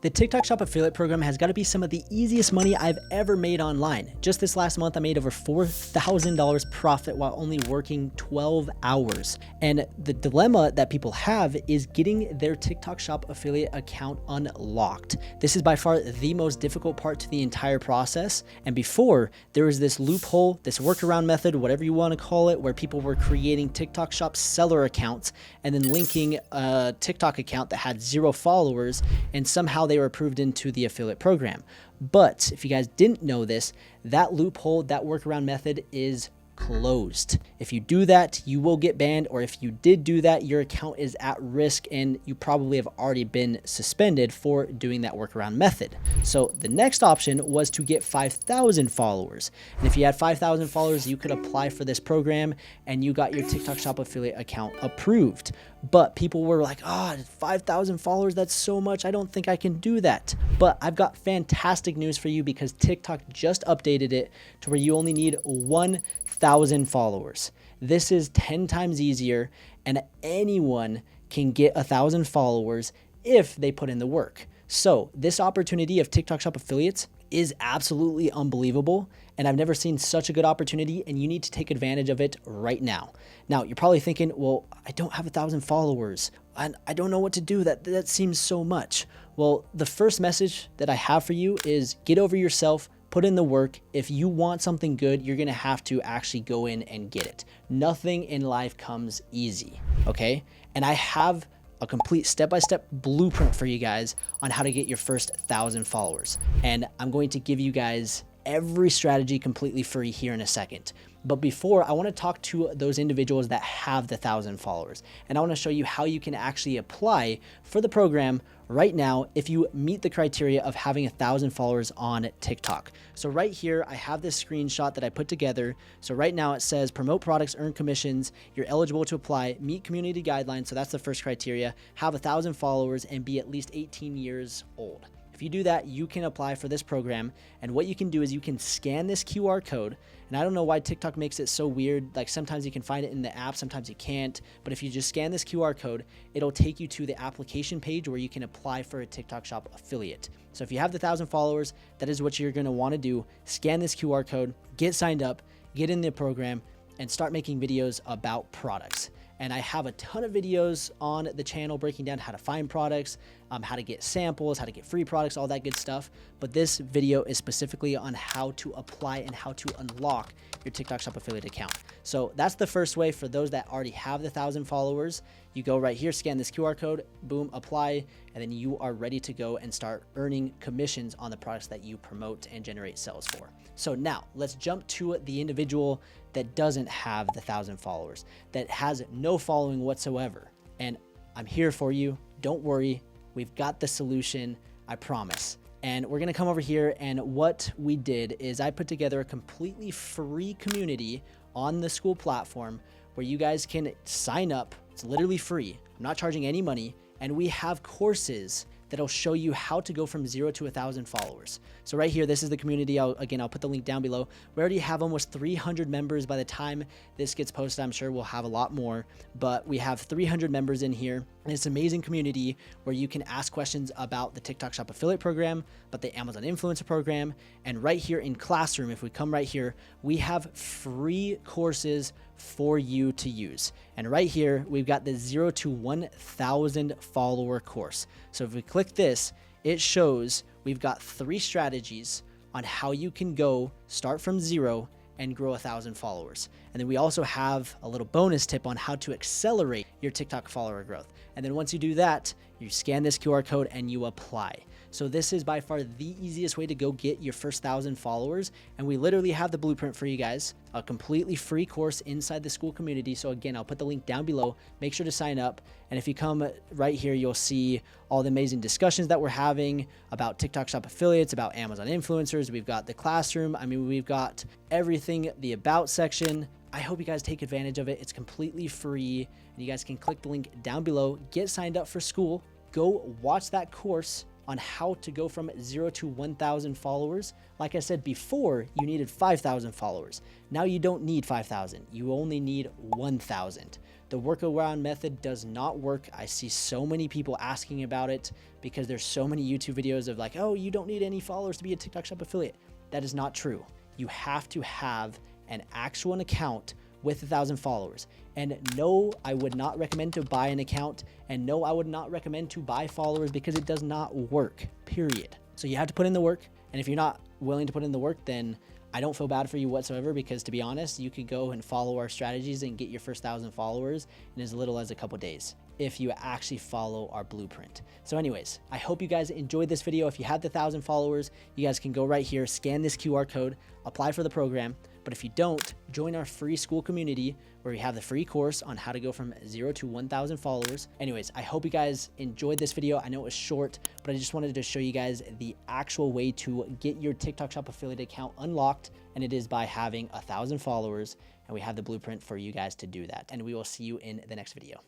The TikTok Shop affiliate program has got to be some of the easiest money I've ever made online. Just this last month, I made over $4,000 profit while only working 12 hours. And the dilemma that people have is getting their TikTok Shop affiliate account unlocked. This is by far the most difficult part to the entire process. And before, there was this loophole, this workaround method, whatever you want to call it, where people were creating TikTok Shop seller accounts and then linking a TikTok account that had 0 followers, and somehow they were approved into the affiliate program. But if you guys didn't know this, that loophole, that workaround method is closed. If you do that, you will get banned, or if you did do that, your account is at risk and you probably have already been suspended for doing that workaround method. So the next option was to get 5,000 followers. And if you had 5,000 followers, you could apply for this program and you got your TikTok Shop affiliate account approved. But people were like, 5,000 followers, that's so much. I don't think I can do that. But I've got fantastic news for you, because TikTok just updated it to where you only need 1,000 followers. This is 10 times easier, and anyone can get 1,000 followers if they put in the work. So this opportunity of TikTok Shop affiliates is absolutely unbelievable, and I've never seen such a good opportunity, and you need to take advantage of it right now. Now, you're probably thinking, well, I don't have 1,000 followers, and I don't know what to do. That seems so much. Well, the first message that I have for you is get over yourself, put in the work. If you want something good, you're gonna have to actually go in and get it. Nothing in life comes easy, okay? And I have a complete step-by-step blueprint for you guys on how to get your first 1,000 followers. And I'm going to give you guys every strategy completely free here in a second. But before, I want to talk to those individuals that have the 1,000 followers. And I want to show you how you can actually apply for the program right now if you meet the criteria of having 1,000 followers on TikTok. So right here, I have this screenshot that I put together. So right now it says promote products, earn commissions. You're eligible to apply, meet community guidelines. So that's the first criteria. Have 1,000 followers and be at least 18 years old. If you do that, you can apply for this program. And what you can do is you can scan this QR code. And I don't know why TikTok makes it so weird. Like sometimes you can find it in the app, sometimes you can't. But if you just scan this QR code, it'll take you to the application page where you can apply for a TikTok Shop affiliate. So if you have the 1,000 followers, that is what you're going to want to do. Scan this QR code, get signed up, get in the program, and start making videos about products. And I have a ton of videos on the channel breaking down how to find products, how to get samples, how to get free products, all that good stuff. But this video is specifically on how to apply and how to unlock your TikTok Shop affiliate account. So that's the first way. For those that already have the 1,000 followers, you go right here, scan this QR code, boom, apply, and then you are ready to go and start earning commissions on the products that you promote and generate sales for. So now let's jump to the individual that doesn't have the 1,000 followers, that has no following whatsoever. And I'm here for you. Don't worry. We've got the solution, I promise. And we're gonna come over here, and what we did is I put together a completely free community on the school platform where you guys can sign up. It's literally free. I'm not charging any money. And we have courses that'll show you how to go from 0 to 1,000 followers. So right here, this is the community. I'll put the link down below. We already have almost 300 members. By the time this gets posted, I'm sure we'll have a lot more, but we have 300 members in here. And it's an amazing community where you can ask questions about the TikTok Shop affiliate program, but the Amazon influencer program. And right here in Classroom, if we come right here, we have free courses for you to use. And right here, we've got the 0 to 1,000 follower course. So if we click this, it shows we've got 3 strategies on how you can go start from 0 and grow 1,000 followers. And then we also have a little bonus tip on how to accelerate your TikTok follower growth. And then once you do that, you scan this QR code and you apply. So this is by far the easiest way to go get your first 1,000 followers. And we literally have the blueprint for you guys, a completely free course inside the school community. So again, I'll put the link down below. Make sure to sign up. And if you come right here, you'll see all the amazing discussions that we're having about TikTok Shop affiliates, about Amazon influencers. We've got the Classroom. I mean, we've got everything, the About section. I hope you guys take advantage of it. It's completely free. And you guys can click the link down below, get signed up for school, go watch that course on how to go from 0 to 1,000 followers. Like I said before, you needed 5,000 followers. Now you don't need 5,000. You only need 1,000. The workaround method does not work. I see so many people asking about it because there's so many YouTube videos of like, oh, you don't need any followers to be a TikTok Shop affiliate. That is not true. You have to have an actual account with 1,000 followers. And no, I would not recommend to buy an account. And no, I would not recommend to buy followers because it does not work, period. So you have to put in the work. And if you're not willing to put in the work, then I don't feel bad for you whatsoever, because to be honest, you could go and follow our strategies and get your first 1,000 followers in as little as a couple days if you actually follow our blueprint. So anyways, I hope you guys enjoyed this video. If you have the 1,000 followers, you guys can go right here, scan this QR code, apply for the program. But if you don't, join our free school community where we have the free course on how to go from 0 to 1,000 followers. Anyways, I hope you guys enjoyed this video. I know it was short, but I just wanted to show you guys the actual way to get your TikTok Shop affiliate account unlocked. And it is by having 1,000 followers. And we have the blueprint for you guys to do that. And we will see you in the next video.